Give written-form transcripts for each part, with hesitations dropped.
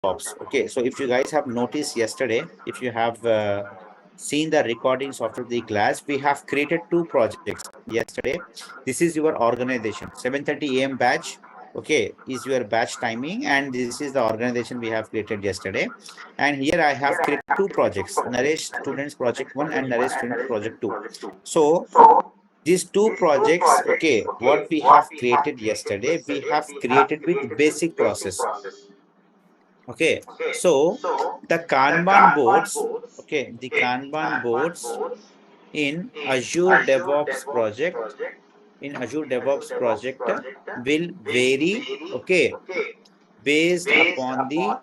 DevOps. Okay, so if you guys have noticed yesterday, if you have seen the recordings after the class, we have created two projects yesterday. This is your organization, 7:30 a.m. batch. Okay, is your batch timing, and this is the organization we have created yesterday. And here I have created two projects, Naresh Students Project 1 and Naresh Students Project 2. So these two projects, okay, what we have created yesterday, we have created with basic process. Okay, so the Kanban boards, okay, the Kanban boards in Azure DevOps project, in Azure DevOps project will vary, okay, based upon the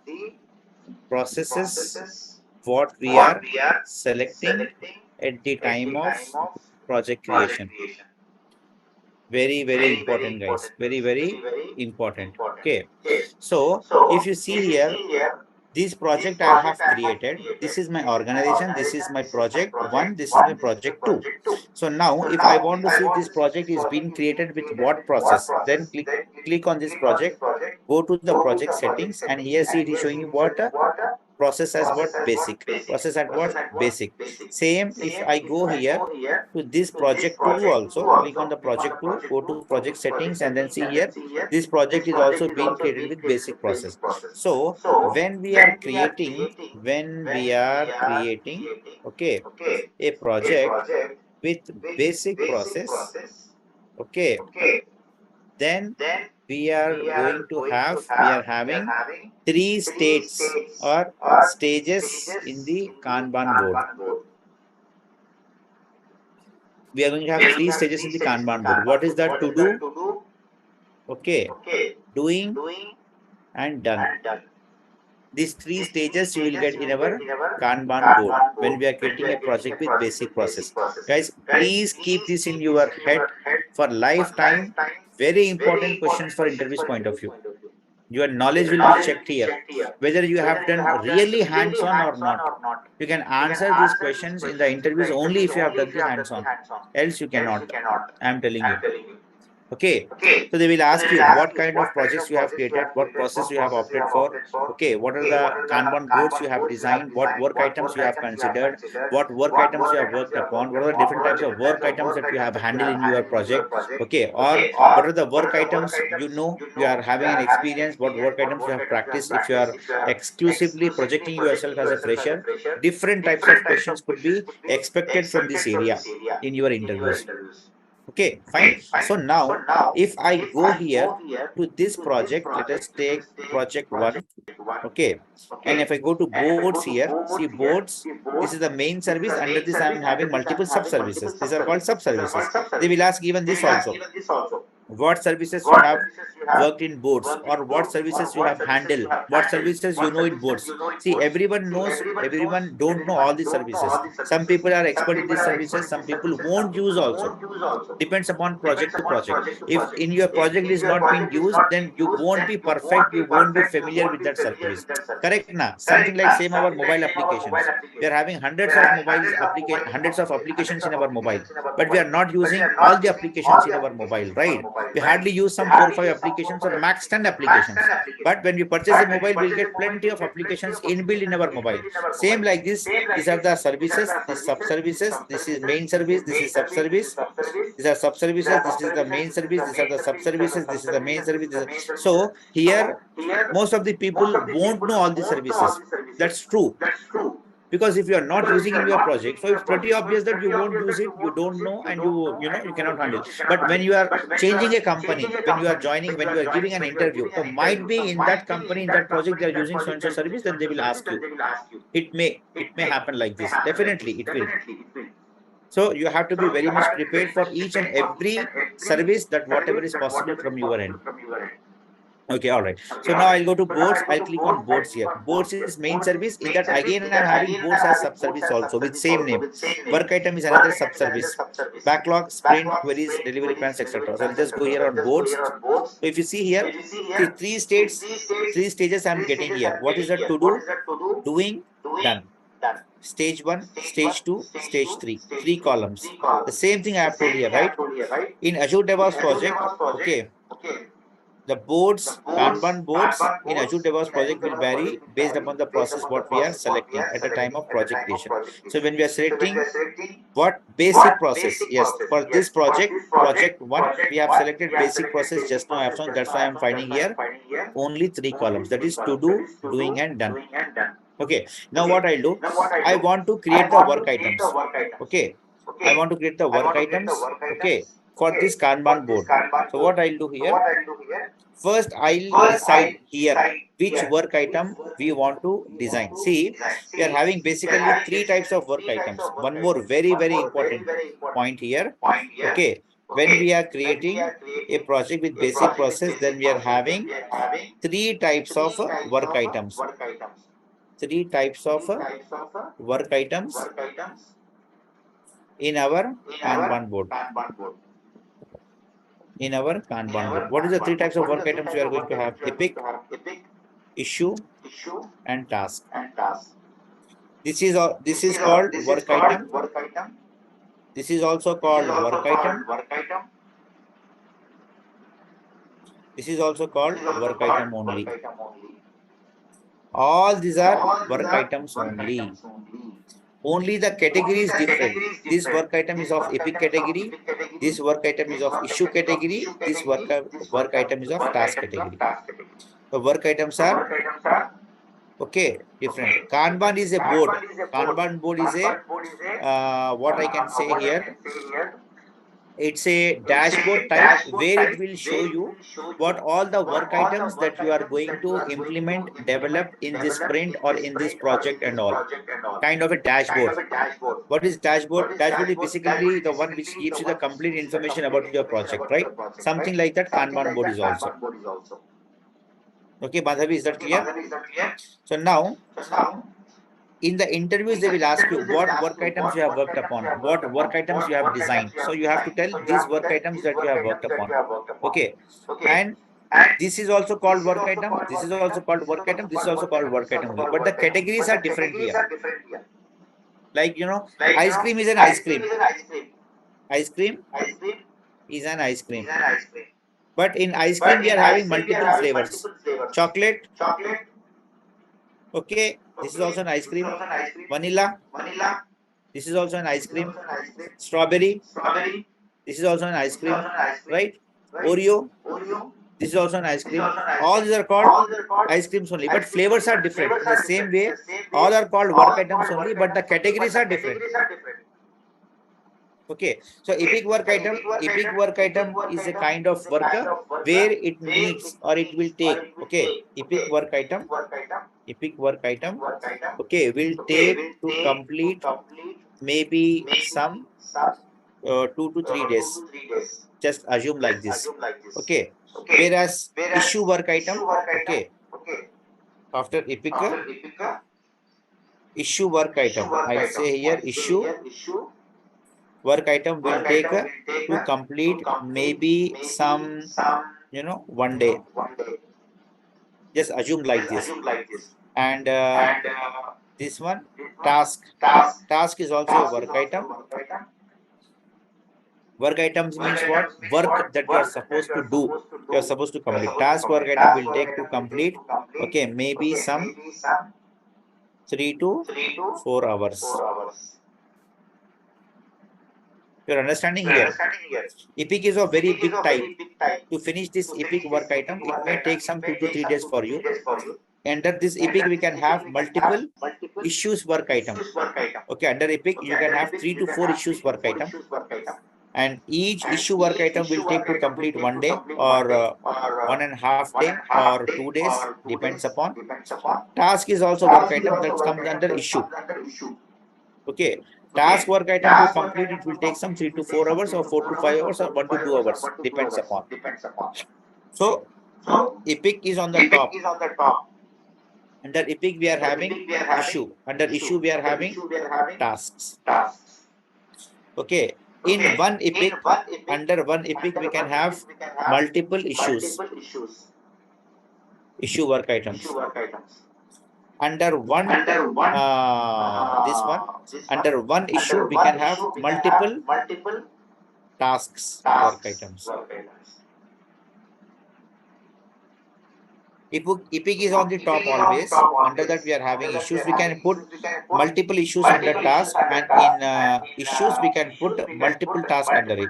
processes what we are selecting at the time of project creation. Very, very important, guys. Very, very important. Okay. So if you see here, this project I have created, this is my organization, this is my project one, this is my project two. So now if I want to see this project is being created with what process, then click on this project, go to the project settings, and here see it is showing you what process as what basic, process at what basic. Same if I go here to this project 2 also, click on the project 2, go to project settings, and then see here this project is also being created with basic process. So when we are creating, okay, a project with basic process, okay, then we are having three states or stages in the Kanban board. We are going to have three stages in the Kanban board. What is that? To do, okay, doing, and done. These three stages you will get in our Kanban board when we are creating a project with basic process. Guys, please keep this in your head for lifetime. Very important questions for interviews point of view. Your knowledge will be checked here, whether you have done really hands-on or not. You can answer these questions in the interviews only if you have done the hands-on, else you cannot. I am telling you. Okay, so they will ask you what kind of projects you have created, what process you have opted for. Okay, what are the Kanban boards you have designed, what work items you have considered, what work items you have worked upon, what are the different types of work items that you have handled in your project. Okay, or what are the work items you know you are having an experience, what work items you have practiced. If you are exclusively projecting yourself as a fresher, different types of questions could be expected from this area in your interviews. Okay, fine. So now, if I go here to this project, let us take project one. Okay, and if I go to boards here, see boards, this is the main service. Under this, I am having multiple sub services. These are called sub services. They will ask even this also, what services you have worked in boards, or what services you have handled, what services you know in boards. See, everyone knows, everyone don't know all these services. Some people are expert in these services, some people won't use also, depends upon project to project. If in your project is not being used, then you won't be perfect, you won't be familiar with that service. Correct na? Something like same our mobile applications. We are having hundreds of applications in our mobile, but we are not using all the applications in our mobile, right? We hardly use some 4 or 5 applications or max 10 applications. But when we purchase a mobile, we'll get plenty of applications inbuilt in our mobile. Same like this, these are the services, these sub services, this is main service, this is sub service, these are sub services, this is the main service, these are the sub services, this is the main service. So here, most of the people won't know all these services. That's true. Because if you are not using in your project, so it's pretty obvious that you won't use it, you don't know, and you cannot handle. But when you are changing a company, when you are joining, when you are giving an interview, so might be in that company, in that project, they are using so and so service, then they will ask you. It may happen like this. Definitely it will. So you have to be very much prepared for each and every service, that whatever is possible from your end. Okay, all right. So now I'll go to boards. I'll click on boards here. Boards is main service. In that again, I'm having boards as sub-service also with same name. Work item is another sub-service. Backlog, sprint, queries, delivery plans, etc. So I'll just go here on boards. So if you see here, see three stages I'm getting here. What is that? To do, doing, done. Stage 1, stage 2, stage 3. Three columns. The same thing I have told here, right? In Azure DevOps project, okay, The boards, Kanban boards in Azure DevOps project will vary based upon the process what we are selecting at the time of project creation. So when we are selecting what basic process, yes, for this project one, we have selected basic process just now. That's why I'm finding here only 3 columns. That is to do, doing, and done. Okay. Now what I'll do, I want to create the work items. Okay. I want to create the work items. Okay. For this Kanban board. So what I'll do here, first I'll decide here which work item we want to design. See, we are having basically 3 types of work items. One more very important point here. Okay. When we are creating a project with basic process, then we are having 3 types of work items. 3 types of work items in our Kanban board. In our Kanban board. What is the 3 types of work items we are going to have? Epic, issue, and task. This is called work item. This is also called work item. This is also called work item only. All these are work items only. Only the category is different. This work item is of epic category. This work item is of issue category. This work item is of task category. The work items are okay, different. Kanban is a board. Kanban board is a what I can say here. It's a dashboard type where it will show you what all the work items that you are going to implement, develop in this sprint or in this project and all. Kind of a dashboard. What is dashboard? Dashboard is basically the one which gives you the complete information about your project, right? Something like that Kanban board is also. Okay, Madhavi, is that clear? So now, in the interviews, they will ask you what work items you have worked upon, what work items you have designed. So you have to tell these work items that you have worked upon. Okay. And this is also called work item. This is also called work item. This is also called work item only. But the categories are different here. Like, ice cream is an ice cream. Ice cream is an ice cream. But in ice cream, we are having multiple flavors. Chocolate. Okay. This is also an ice cream. Vanilla. This is also an ice cream. Strawberry. This is also an ice cream. Right? Oreo. This is also an ice cream. All these are called ice creams only. But flavors are different. In the same way, all are called work items only. But the categories are different. Okay, so epic work item is a kind of worker where it needs or it will take. Okay, epic work item. Okay, will take to complete maybe some 2 to 3 days. Just assume like this. Okay, whereas issue work item. Okay, after epic issue work item, I'll say here issue work item will take to complete maybe some 1 day. Just assume like this. And this one task is also a work item. Work items means what? Work that you are supposed to do, you are supposed to complete. Task work item will take to complete, okay, maybe some 3 to 4 hours. You're understanding here? Epic is a very big type. To finish this epic work item, it may take some 2 to 3 days for you. Under this epic, we can have multiple issues work item. Okay, under epic, you can have 3 to 4 issues work item. And each issue work item will take to complete 1 day or 1.5 day or 2 days, depends upon. Task is also work item that comes under issue. Okay, task work item to complete it will take some 3 to 4 hours or 4 to 5 hours or 1 to 2 hours, depends upon. So epic is on the top. Under epic we are having issue. Under issue we are having tasks. Okay, in one epic, under one epic we can have multiple issues, issue work items. Under one this one, under one issue we can have multiple tasks work items. Epic is on the top always. Under that, we are having issues. We can put multiple issues under task, and in issues, we can put multiple tasks under it.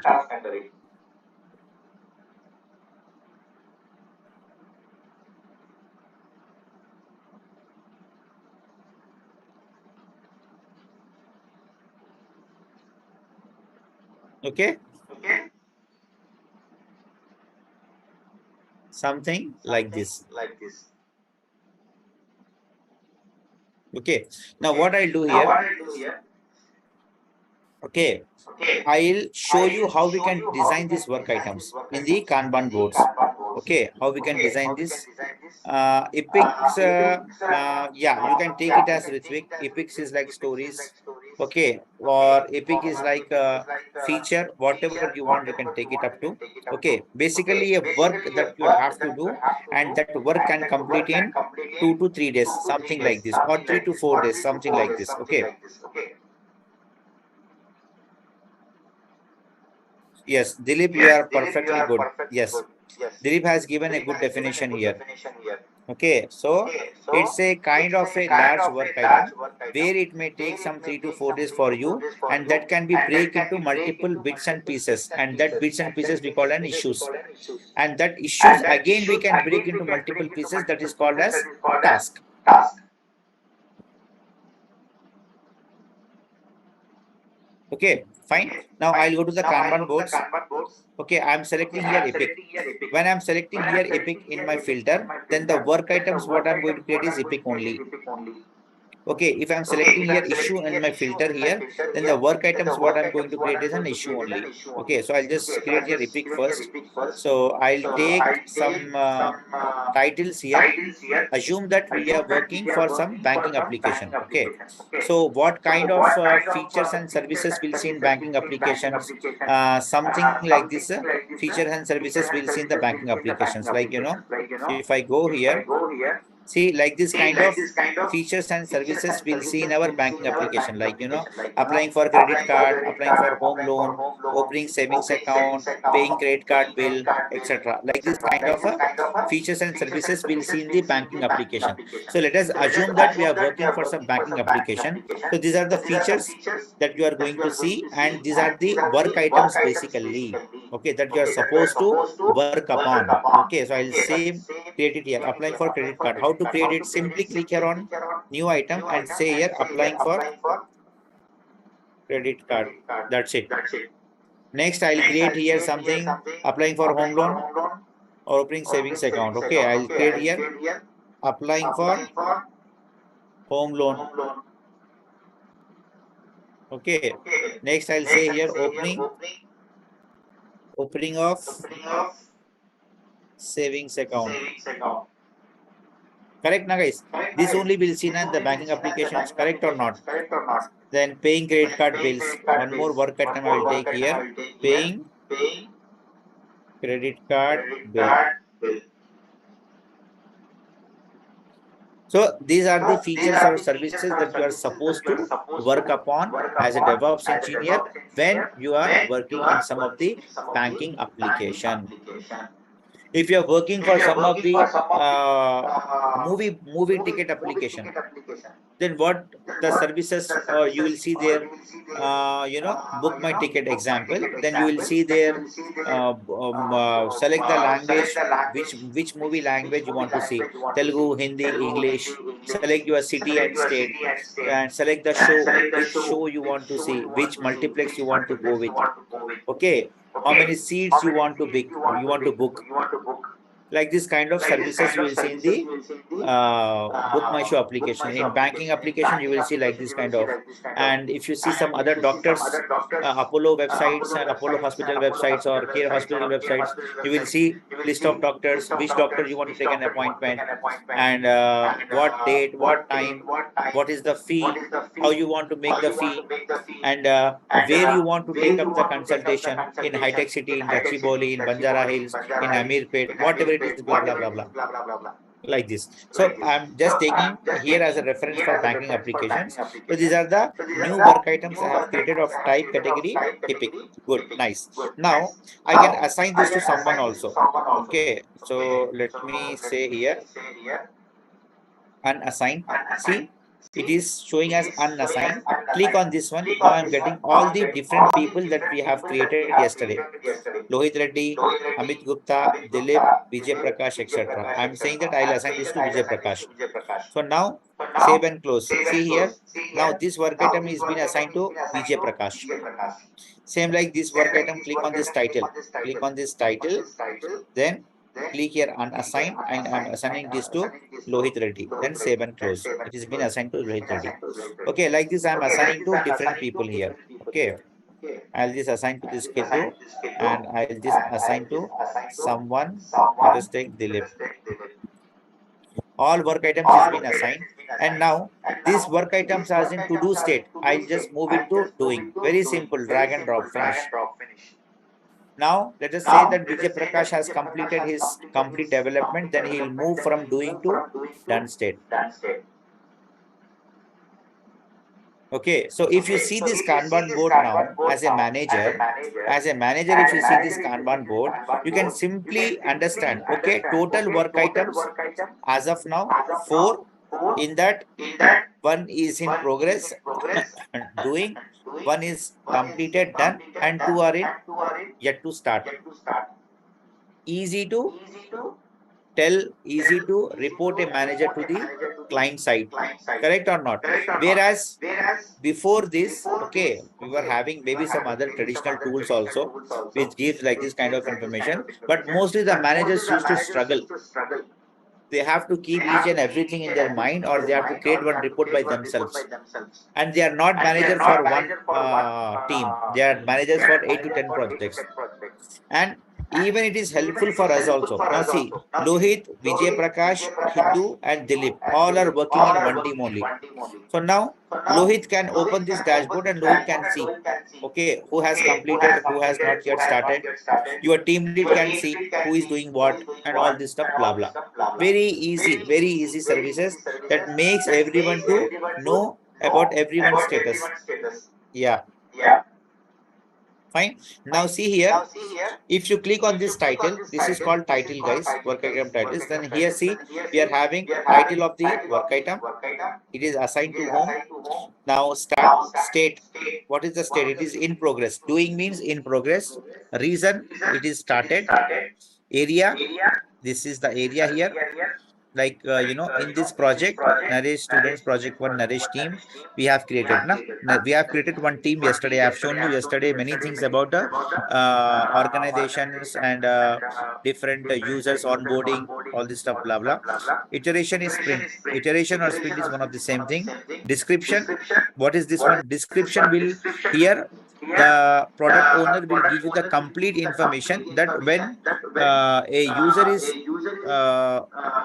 Okay, something like this. Okay, now what I'll do here. Okay, I'll show you how we can design these work items in the Kanban boards. Okay, how we can design this. Epics, yeah, you can take it as Ritvik. Epics is like stories. Okay, or Epic is like a feature, whatever you want, you can take it up to. Okay, basically a work that you have to do, and that work can complete in 2 to 3 days, something like this, or 3 to 4 days, something like this. Okay. Yes, Dilip, you are perfectly good. Yes, Dilip has given a good definition here. Okay, so it's a kind of a large work item where it may take some 3 to 4 days for you, and that can be break into multiple bits and pieces, and that bits and pieces we call an issues, and that issues again we can break into multiple pieces, that is called as task. Okay, fine. Now I'll go to the Kanban boards. Okay, I'm selecting here Epic. When I'm selecting here Epic in my filter, then the work items what I'm going to create is Epic only. Okay, if I'm selecting here issue in my filter here, then the work items what I'm going to create is an issue only. Okay, so I'll just create here Epic first. So I'll take some titles here. Assume that we are working for some banking application. Okay, so what kind of features and services we'll see in banking applications? Something like this, features and services we'll see in the banking applications. Like, if I go here, see, like this kind of features and services we'll see in our banking application, like, applying for credit card, applying for home loan, opening savings account, paying credit card bill, etc. Like this kind of features and services we'll see in the banking application. So let us assume that we are working for some banking application. So these are the features that you are going to see, and these are the work items basically. Okay, that you are supposed to work upon. Okay, so I'll say create it here, applying for credit card. How to create it? Simply click here on new item and say here applying for credit card. That's it. Next, I'll create here something applying for home loan or opening savings account. Okay, I'll create here applying for home loan. Okay, next I'll say here opening of savings account. Correct now, guys? This only will see in the banking applications, correct or not? Then paying credit card bills. One more work item I will take here. Paying credit card bill. So these are the features or services that you are supposed to work upon as a DevOps engineer when you are working in some of the banking application. If you are working for some of the movie ticket application, then what the services you will see there, book my ticket example, then you will see there, select the language, which movie language you want to see, Telugu, Hindi, English. Select your city and state, and select the show, which show you want to see, which multiplex you want to go with. Okay, how many seats you want to book. Like this kind of services you will see in the book my show application. In banking application you will see like this kind of. And if you see some other doctors, Apollo websites, Apollo hospital websites or Care hospital websites, you will see list of doctors, which doctor you want to take an appointment, and what date, what time, what is the fee, how you want to make the fee, and where you want to take up the consultation, in high tech city, in Gachibowli, in Banjara Hills, in Amirpet, whatever it is, blah blah blah blah. like this. So I'm just taking here as a reference for banking applications. So these are the new work items I have created of type category epic. Good, nice. Now I can assign this to someone also. Okay, so let me say here unassigned. See, it is showing as unassigned. Click on this one. Now I'm getting all the different people that we have created yesterday. Lohit Reddy, Amit Gupta, Dilip, Vijay Prakash, etc. I'm saying that I'll assign this to Vijay Prakash. So now save and close. See here. Now this work item is been assigned to Vijay Prakash. Same like this work item, click on this title. Click on this title. Then click here unassigned and I'm assigning this to Lohit Reddy. Then save and close. It has been assigned to Lohit Reddy. Okay, like this I'm assigning to different people here. Okay. I'll just assign to this Ketu and I'll just assign to someone. Let us take Dilip. All work items is been assigned. And now these work items are in to do state. I'll just move it to doing. Very simple, drag and drop, finish. Now let us say that Vijay Prakash has completed his complete development, then he will move from doing to done state. Okay, so if you see this Kanban board now as a manager, if you see this Kanban board, you can simply understand, okay, total work items as of now, 4. In that, one is in progress, doing, one is completed, done, and 2 are in yet to start. Easy to tell, easy to report a manager to the client side. Correct or not? Whereas before this, okay, we were having maybe some other traditional tools also, which gives like this kind of information. But mostly the managers used to struggle. They have to keep each and everything in their mind, or they have to create one report by themselves. And they are not manager for one team. They are managers for 8 to 10 projects. And even it is helpful for us also. Now see, Lohit, Vijay Prakash, Hindu, and Dilip all are working in one team only. So now Lohit can open this dashboard and Lohit can see, okay, who has completed, who has not yet started. Your team lead can see who is doing what and all this stuff, blah, blah. Very easy services that makes everyone to know about everyone's status. Yeah, fine. Now see here, if you click on this title, this is called title, guys, work item titles. Then here, see, we are having title of the work item. It is assigned to whom. Now start state. What is the state? It is in progress. Doing means in progress. Reason, it is started. Area, this is the area here. Like, in this project, Naresh students project one, Naresh team, we have created, we have created one team yesterday. I have shown you yesterday many things about the organizations and different users onboarding, all this stuff, blah, blah. Iteration is sprint. Iteration or sprint is one of the same thing. Description, what is this one? Description will here, the product owner will give you the complete information that when a user is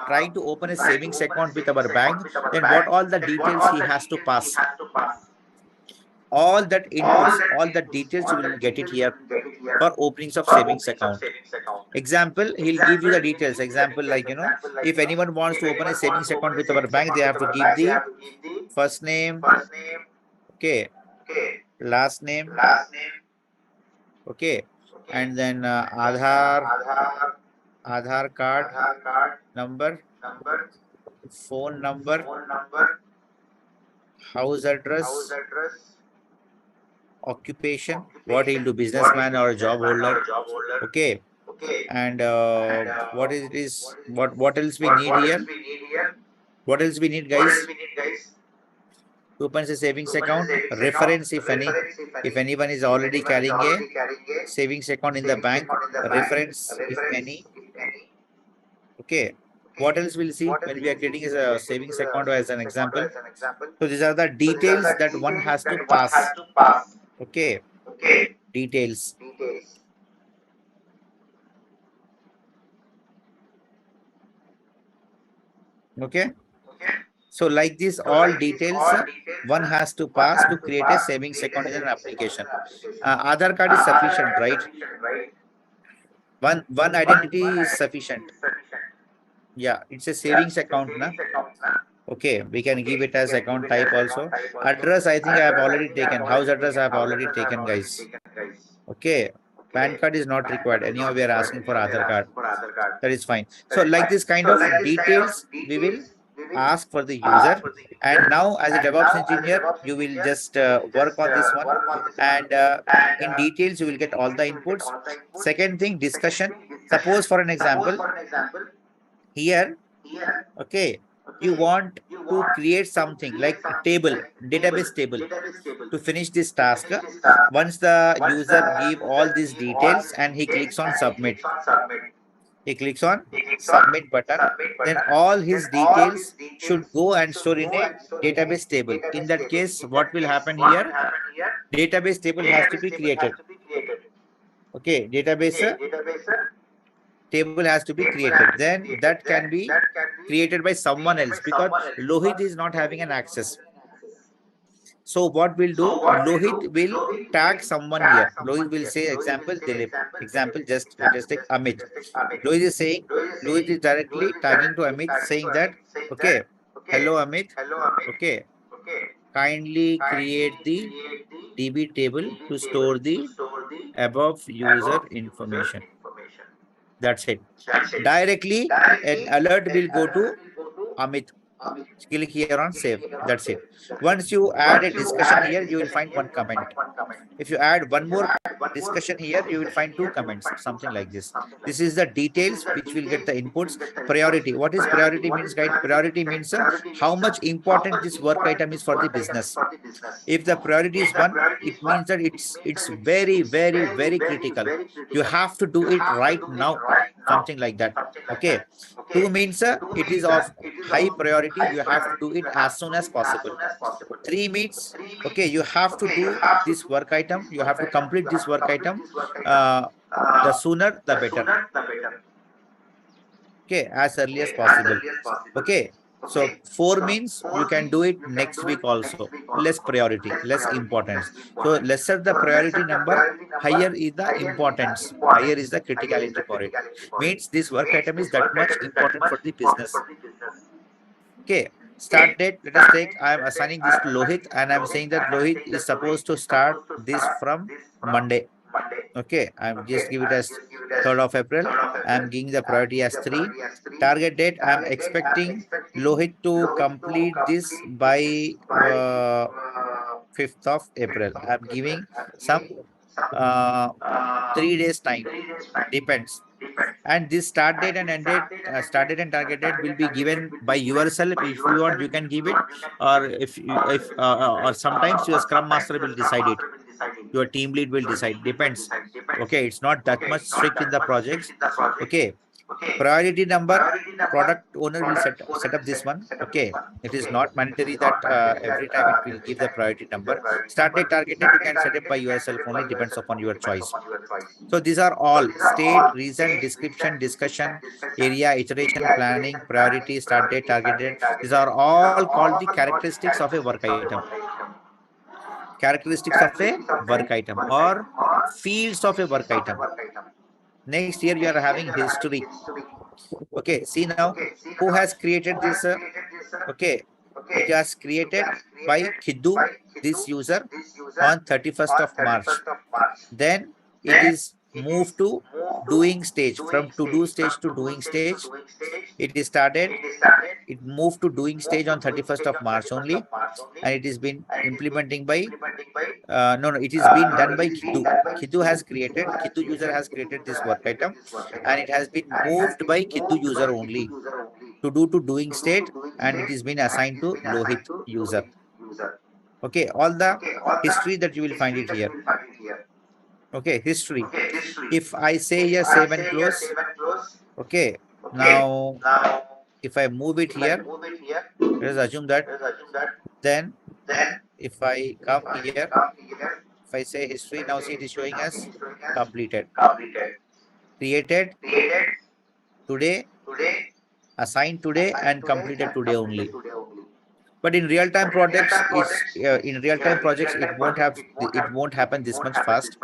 trying to open a savings account with our bank, then what all the details he has to pass. All that inputs, all the details you will get it here for openings of savings account. Example, he'll give you the details. Example, like, if anyone wants to open a savings account with our bank, they have to give the first name, okay, last name, okay, and then Aadhaar card number, phone number, house address, occupation, what he'll do, businessman or job holder, okay, and what else we need here? What else we need, guys? To open a savings account, reference, if any, if anyone is already carrying a savings account in the bank, reference, if any, okay. What else we'll see when we are creating a savings account as an example? So these are the details that one has to pass. Okay, details. Okay. So like this, all details one has to pass to create a savings account in an application. Aadhaar card is sufficient, right? One identity is sufficient. Yeah, it's a savings account, na? Okay, we can give it as account type also. Address, I think I have already taken. House address I have already taken, guys. Okay. PAN card is not required. Anyhow, we are asking for Aadhaar card. That is fine. So like this kind of details, we will ask for the user. And now as a DevOps engineer, you will just work on this one. And in details, you will get all the inputs. Second thing, discussion. Suppose for an example, here, okay, you want to create something like a table, database table to finish this task. Once the user give all these details and he clicks on submit, he clicks on submit button, then all his details should go and store in a database table. In that case, what will happen here? Database table has to be created. Okay, database table has to be created. Then that can be created by someone else because Lohit is not having an access. So what we'll do, Lohit will tag someone here. Lohit will say, example, Dilip. Example, just let us take Amit. Lohit is saying, Lohit is directly tagging to Amit saying that, okay, hello Amit, okay, kindly create the DB table to store the above user information. That's it. Directly, an alert will go to Amit. Click here on save. That's it. Once you add a discussion here, you will find one comment. If you add one more discussion here, you will find two comments, something like this. This is the details which will get the inputs. Priority. What is priority means, guide? Priority means how much important this work item is for the business. If the priority is one, it means that it's very, very, very critical. You have to do it right now, something like that. Okay. Two means it is of high priority. You have to do it as soon as possible. Three means, okay, you have to do this work item. You have to complete this work item. Uh, the sooner, the better. Okay, as early as possible. Okay, so four means you can do it next week also. Less priority, less importance. So lesser the priority number, higher is the importance, higher is the criticality for it. Means this work item is that much important for the business. Okay, start date. Let us take, I am assigning this to Lohit and I'm saying that Lohit is supposed to start this from Monday. Okay, I'm just give it as 3rd of April. I'm giving the priority as 3. Target date, I'm expecting Lohit to complete this by 5th of April. I'm giving some uh, 3 days time. Depends. And this start date and end date, start date and target date will be given by yourself. If you want, you can give it, or if or sometimes your Scrum Master will decide it. Your team lead will decide. Depends. Okay, it's not that much strict in the projects. Okay, priority number, product owner will set up this one. Okay, it is not mandatory that every time it will give the priority number. Start date, target date, you can set it by yourself only. Depends upon your choice. So these are all state, reason, description, discussion, area, iteration, planning, priority, start date, target date. These are all called the characteristics of a work item. Characteristics of a work item or fields of a work item. Next year you are having history. Okay, see now who has created this? Okay, it was created by Kiddu, this user, on 31st of March. Then it is moved to doing stage, from to do stage to doing stage. It is started, it moved to doing stage on 31st of March only, and it is been implementing by no, it is being done by Kiddu. Kiddu has created, Kiddu user has created this work item, and it has been moved by Kiddu user only to do to doing state, and it is been assigned to Lohit user. Okay, all the history that you will find it here. Okay, history. If I say here save and close, okay, now if I move it here, let us assume that, then if I come here, if I say history, now see it is showing as completed, created today, assigned today, and completed today only. But in real-time projects, it won't happen this much fast.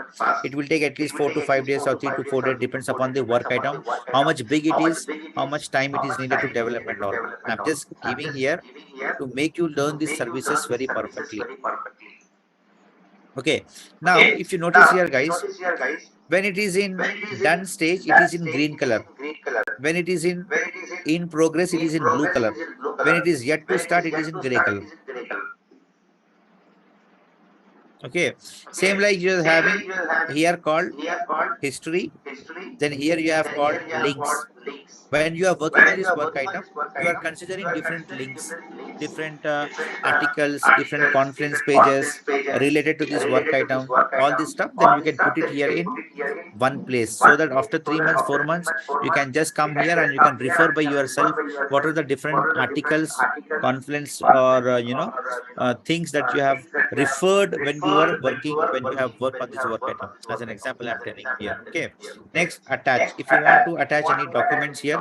It will take at least 4 to 5 days or 3 to 4 days, depends upon the work item, how much big it is, how much time it is needed to develop and all. I'm just giving here to make you learn these services very perfectly. Okay. Now, if you notice here, guys, when it is in done stage, it is in green color. When it is in progress, it is in blue color. When it is yet to start, it is in gray color. Okay. Same like you're having here called history. Then here you have called links. When you are working on this work item, you are considering different links, different articles, different conference pages related to this work item, all this stuff. Then you can put it here in one place, so that after 3 months, 4 months, you can just come here and you can refer by yourself what are the different articles, conference, or things that you have referred when you are working, when you have worked on this work item. As an example, I'm telling here. Okay. Next, attach. If you want to attach any documents here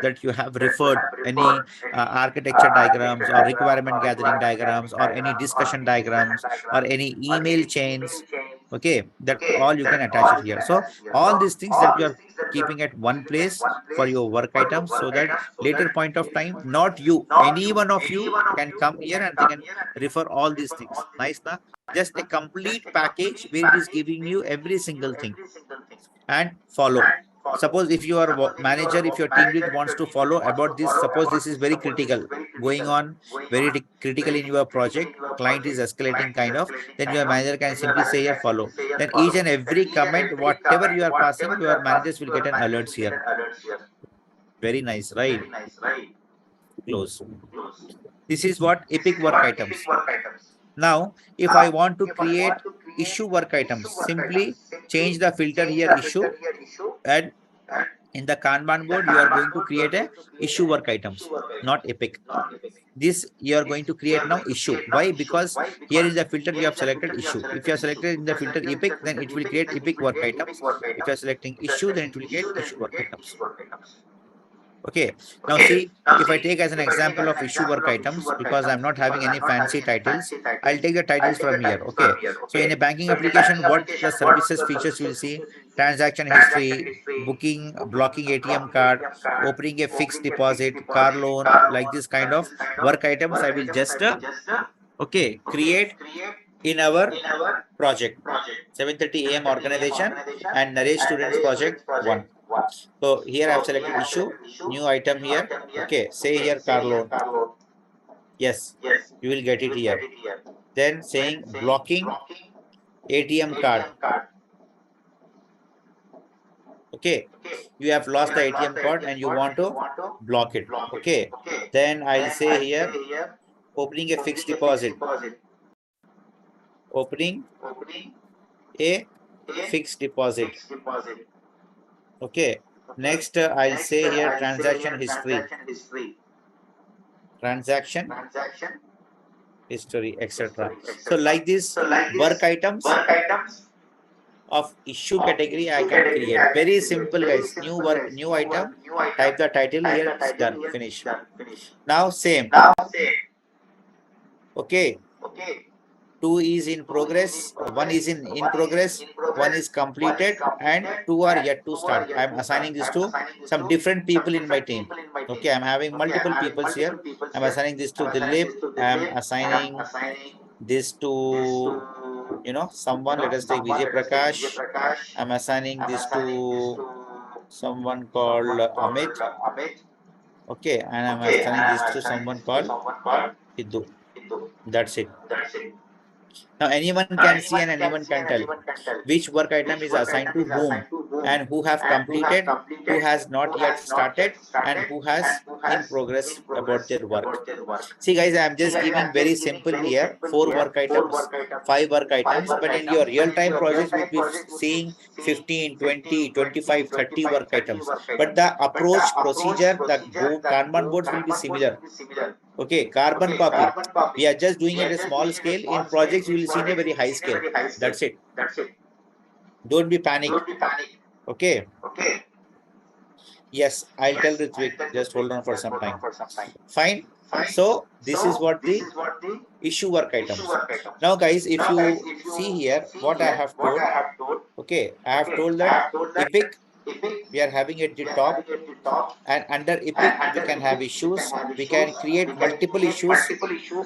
that you have referred, any architecture diagrams or requirement gathering diagrams or any discussion diagrams or any email chains, okay, that all you can attach it here. So all these things that you are keeping at one place for your work items, so that later point of time, not you, any one of you can come here and they can refer all these things. Nice, na? Just a complete package where it is giving you every single thing and follow. Suppose if your manager, if your team lead wants to follow about this, suppose this is very critical, going on very critical in your project, client is escalating kind of, then your manager can simply say here follow. Then each and every comment, whatever you are passing, your managers will get an alerts here. Very nice, right? Close. This is what epic work items. Now, if I want to create issue work items, simply change the filter here issue, and in the Kanban board, you are going to create a issue work items, not epic. This you are going to create now issue. Why? Because here in the filter, you have selected issue. If you are selected in the filter epic, then it will create epic work items. If you are selecting issue, then it will create issue work items. Okay. Now see, if I take as an example of issue work items, because I'm not having any fancy titles, I'll take the titles from here. Okay. So in a banking application, what the services features you will see: transaction history, booking, blocking ATM card, opening a fixed deposit, car loan, like this kind of work items. I will just okay, create in our project 7:30 a.m. organization and Naresh students project 1. So here I've selected issue, new item here. Okay, say here car loan. Yes, you will get it here. Then saying blocking ATM card. Okay, you have lost the ATM card and you want to block it. Okay, then I'll say here opening a fixed deposit. Opening a fixed deposit. Okay, next I'll say here transaction history. Transaction history, etc. So like this work items of issue category I can create. Very simple, guys. New work, new item, type the title here, it's done, finish. Now same. Okay. 2 is in progress, 1 is in progress, 1 is completed, and 2 are yet to start. I'm assigning this to some different people in my team. Okay, I'm having multiple peoples here. I'm assigning this to Dilip. I'm assigning this to someone. Let us take Vijay Prakash. I'm assigning this to someone called Amit. Okay, and I'm assigning this to someone called Hiddu. That's it. Now anyone can see and anyone can tell which work item is assigned to whom and who have completed, who has not yet started, and who has in progress about their work. See guys, I'm just giving very simple here, 4 work items, 5 work items, but in your real-time projects, we'll be seeing 15, 20, 25, 30 work items. But the approach, procedure, the Kanban boards will be similar. Okay, carbon copy. We are just doing it at a small scale. In projects, you will see in a very high scale. That's it. Don't be panic. Okay. Yes, I'll tell Ritvik. Just hold on for some time. Fine. So this is what the issue work items. Now guys, if you see here what I have told, okay, I have told that epic we are having at the top, and under epic we can have issues. We can create multiple issues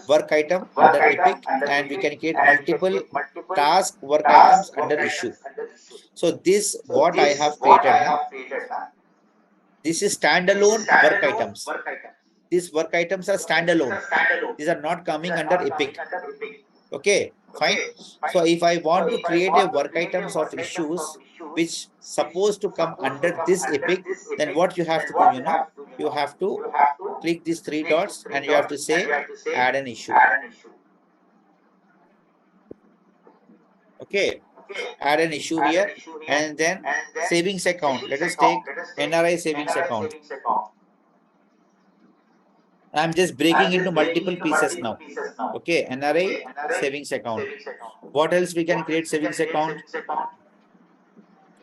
work item under epic, and we can create multiple task work items under issue. So this what I have created now, this is standalone work items. These work items are standalone. These are not coming under epic. Okay, fine. So if I want to create a work items of issues which supposed to come under this epic, then what you have to do, you have to click these three dots and you have to say add an issue. Okay, add an issue here, and then savings account. Let us take NRI savings account. I'm just breaking into multiple pieces now. Okay, NRI savings account. What else we can create savings account?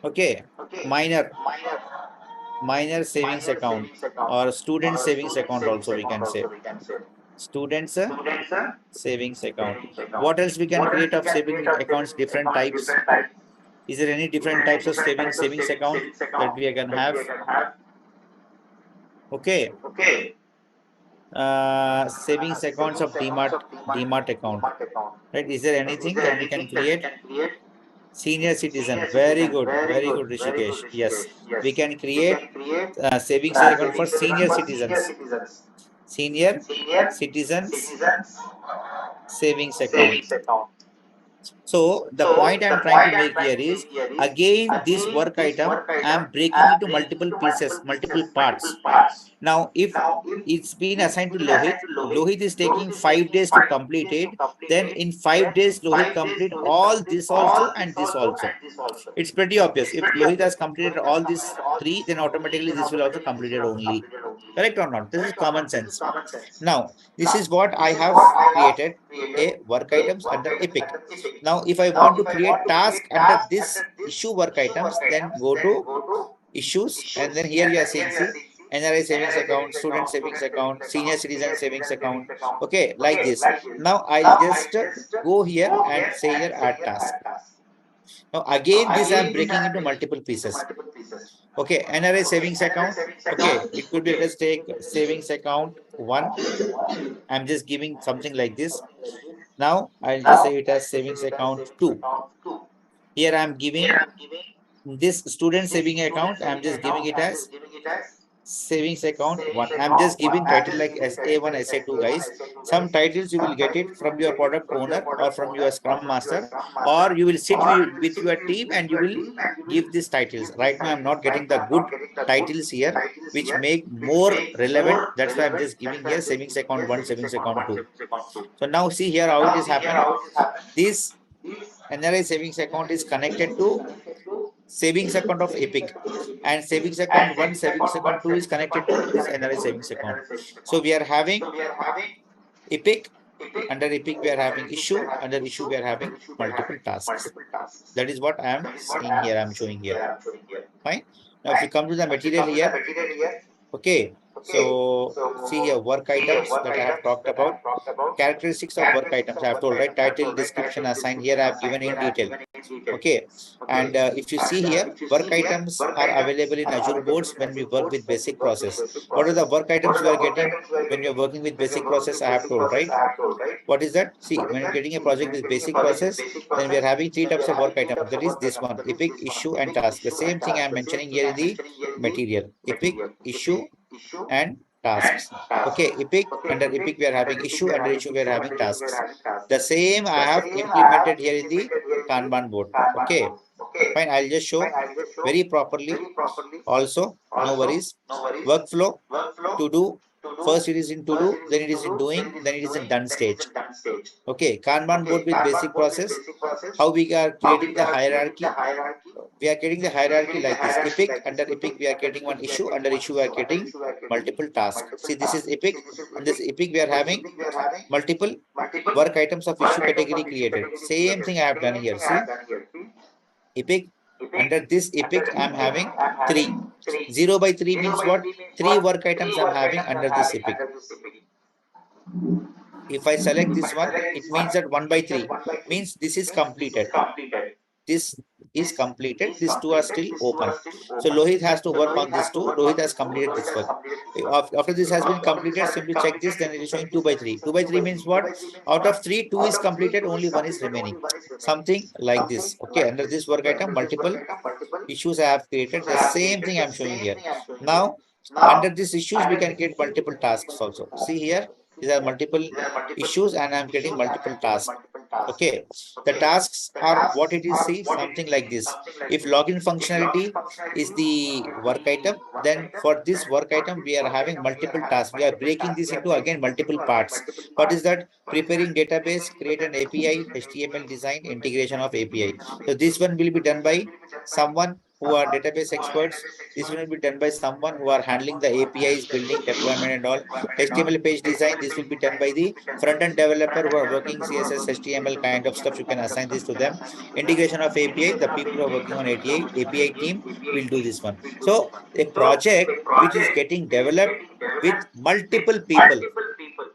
Okay, minor savings account or student savings account also we can say. Students savings account. What else we can create of saving accounts? Different types. Is there any different types of savings account that we can have? Okay. Savings accounts of demat account. Right? Is there anything that we can create? Senior citizen. Very good, Rishikesh. Yes, we can create savings account for senior citizens. Senior citizens savings account. So the point I'm trying to make here is, again, this work item, I'm breaking into multiple pieces, multiple parts. Now, if it's been assigned to Lohit, Lohit is taking 5 days to complete it. Then in 5 days, Lohit complete all this also and this also. It's pretty obvious. If Lohit has completed all these three, then automatically this will also completed only. Correct or not? This is common sense. Now, this is what I have created a work items under Epic. Now, if I want to create task under this issue work items, then go to issues, and then here you are saying, see, NRI savings account, student savings account, senior citizen savings account. Okay, like this. Now, I'll just go here and say here add task. Now, again, this I'm breaking into multiple pieces. Okay, NRI savings account. Okay, it could be, let us take savings account 1. I'm just giving something like this. Now, I'll just say it as savings account 2. Here I'm giving this student saving account. I'm just giving it as savings account 1. I'm just giving title like SA1, SA2, guys. Some titles you will get it from your product owner or from your scrum master, or you will sit with your team and you will give these titles. Right now, I'm not getting the good titles here, which make more relevant. That's why I'm just giving here savings account 1, savings account 2. So now see here how it is happened. This NRI savings account is connected to savings account of Epic, and savings account 1, savings account 2 is connected to this NRI savings account. So we are having Epic. Under Epic, we are having issue. Under issue, we are having multiple tasks. That is what I am saying here. I'm showing here. Fine. Now, if you come to the material here, okay. So see here work items that I have talked about. Characteristics of work items I have told, right? Title, description, assign. Here I have given in detail. Okay, and if you see here, work items are available in Azure boards when we work with basic process. What are the work items you are getting when you're working with basic process? I have told, right? What is that? See, when you're getting a project with basic process, then we are having three types of work items. That is this one, epic, issue, and task. The same thing I'm mentioning here in the material. Epic, issue, and tasks. Okay, epic, under epic we are having issue, under issue we are having tasks. The same I have implemented here in the Kanban board. Okay, fine. I'll just show very properly. Also, no worries. Workflow, to do. First it is in to do, then it is in doing, then it is in done stage. Okay, Kanban board with basic process. How we are creating the hierarchy? We are getting the hierarchy like this. Epic, under epic we are getting one issue, under issue we are getting multiple tasks. See, this is epic. In this epic we are having multiple work items of issue category created. Same thing I have done here. See, epic, under this epic I'm having 3. 0 by 3 means what? 3 work items I'm having under this epic. If I select this one, it means that 1 by 3 means this is completed. This is completed. These two are still open. So Lohit has to work on this two. Lohit has completed this work. After this has been completed, simply check this. Then it is showing 2 by 3. 2 by 3 means what? Out of 3, 2 is completed. Only 1 is remaining. Something like this. Okay. Under this work item, multiple issues I have created. The same thing I'm showing here. Now, under these issues, we can create multiple tasks also. See here, these are multiple issues and I'm getting multiple tasks. Okay, the tasks are what it is, see, something like this. If login functionality is the work item, then for this work item, we are having multiple tasks. We are breaking this into again multiple parts. What is that? Preparing database, create an API, HTML design, integration of API. So this one will be done by someone who are database experts. This will be done by someone who are handling the APIs, building, deployment and all. HTML page design, this will be done by the front-end developer who are working CSS, HTML kind of stuff. You can assign this to them. Integration of API, the people who are working on API team will do this one. So a project which is getting developed with multiple people.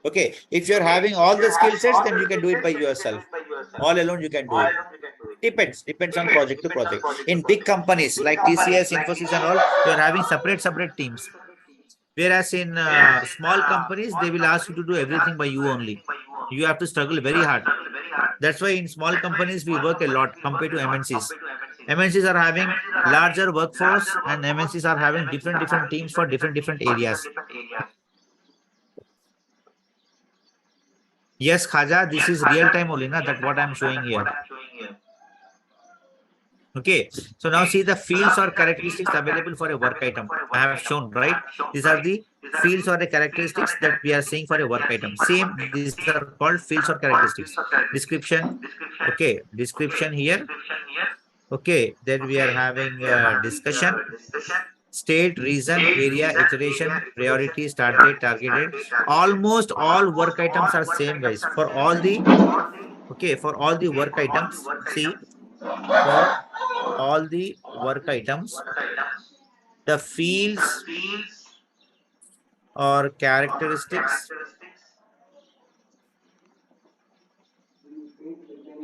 Okay, if you're having all the skill sets, then you can do it by yourself. All alone, you can do it. Depends on project to project. In big companies like TCS, Infosys and all, you're having separate teams. Whereas in small companies, they will ask you to do everything by you only. You have to struggle very hard. That's why in small companies, we work a lot compared to MNCs. MNCs are having larger workforce and MNCs are having different teams for different areas. Yes, Khaja, this is real time only, na, that what I'm showing here. Okay, so now see the fields or characteristics available for a work item. I have shown, right? These are the fields or the characteristics that we are seeing for a work item. Same, these are called fields or characteristics. Description, okay, description here. Okay, then we are having discussion, state, reason, area, iteration, priority, start date, target date. Almost all work items are same, guys. For all the, okay, for all the work items, see, for all the work items, the fields or characteristics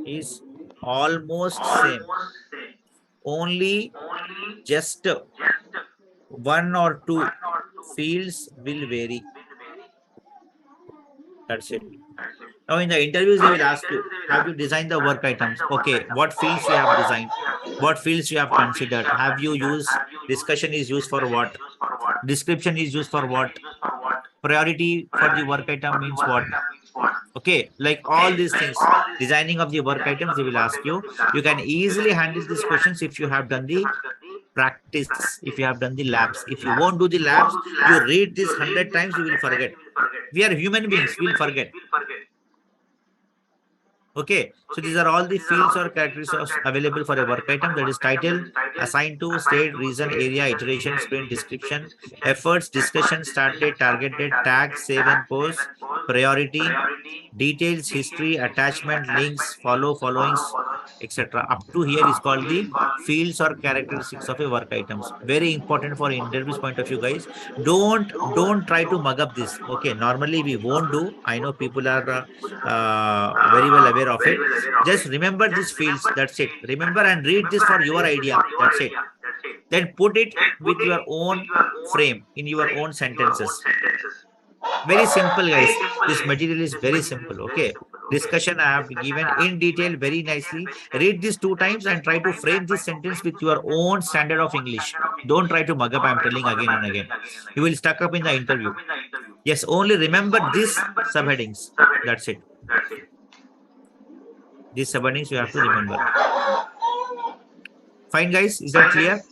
is almost same. Only just one or two fields will vary. That's it. Now in the interviews, they will ask you, have you designed the work items? Okay, what fields you have designed? What fields you have considered? Have you used, discussion is used for what? Description is used for what? Priority for the work item means what? Okay, like all these things, designing of the work items, they will ask you. You can easily handle these questions if you have done the practice, if you have done the labs. If you won't do the labs, you read this 100 times, you will forget. We are human beings, we'll forget. Okay, so these are all the fields or characteristics available for a work item. That is title, assigned to, state, reason, area, iteration, sprint, description, efforts, discussion, start date, target date, tag, save and post, priority, details, history, attachment, links, followings, etc. Up to here is called the fields or characteristics of a work items. Very important for interviews point of view, guys. Don't try to mug up this. Okay, normally we won't do. I know people are very well aware of it. Just remember these fields. That's it. Remember and read this for your idea. That's it. Then put it with your own frame in your own sentences. Very simple, guys. This material is very simple. Okay. Discussion I have given in detail very nicely. Read this 2 times and try to frame this sentence with your own standard of English. Don't try to mug up. I'm telling again and again. You will stuck up in the interview. Yes, only remember these subheadings. That's it. These subheadings you have to remember. Fine, guys. Is that clear?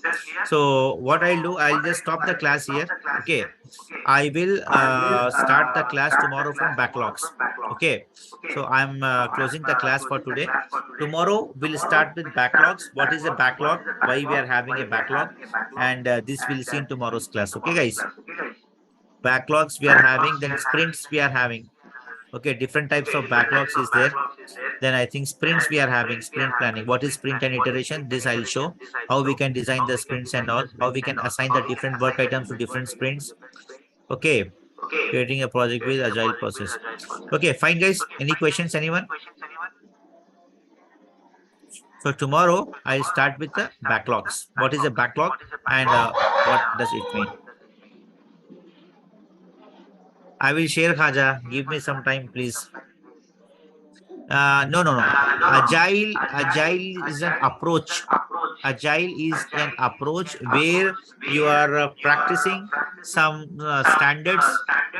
So what I'll do, I'll just stop the class here. Okay. I will start the class tomorrow from backlogs. Okay. So I'm closing the class for today. Tomorrow we'll start with backlogs. What is a backlog? Why we are having a backlog? And this we'll see in tomorrow's class. Okay, guys. Backlogs we are having, then sprints we are having. Okay, different types of backlogs is there. Then I think sprints we are having, sprint planning. What is sprint and iteration? This I'll show. How we can design the sprints and all. How we can assign the different work items to different sprints. Okay. Creating a project with agile process. Okay, fine guys. Any questions, anyone? So tomorrow I'll start with the backlogs. What is a backlog and what does it mean? I will share Khaja. Give me some time, please. No, no, no. Agile is an approach. Agile is an approach where you are practicing some standards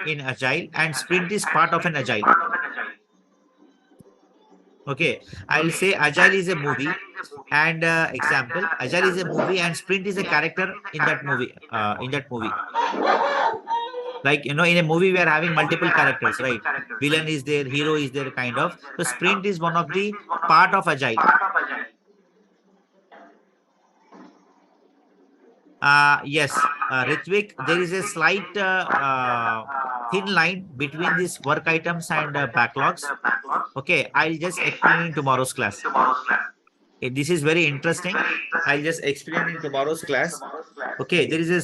in agile, and sprint is part of an agile. Okay, I'll say agile is a movie, and example, agile is a movie and sprint is a character in that movie. Like, in a movie we are having multiple characters, right? Villain is there, hero is there, kind of. So sprint is one of the part of agile. Yes, Ritvik, there is a slight thin line between these work items and backlogs. Okay, I'll just explain in tomorrow's class. This is very interesting. I'll just explain in tomorrow's class. Okay, there is a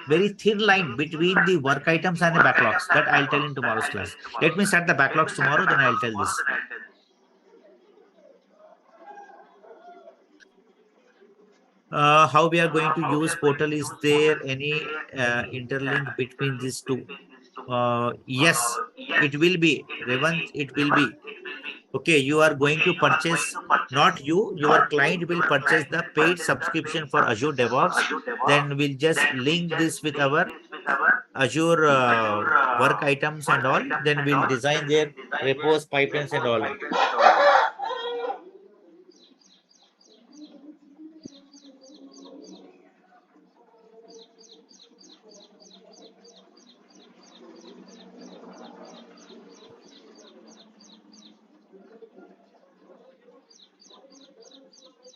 very thin line between the work items and the backlogs that I'll tell in tomorrow's class. Let me start the backlogs tomorrow, then I'll tell this. How we are going to use portal? Is there any interlink between these two? Yes, it will be. Revant, it will be. Okay, you are going to purchase, not you, your client will purchase the paid subscription for Azure DevOps. Then we'll just link this with our Azure work items and all. Then we'll design their repos, pipelines and all.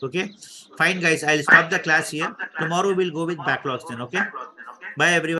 Okay, fine guys, I'll stop the class here. Tomorrow we'll go with backlogs then. Okay, bye everyone.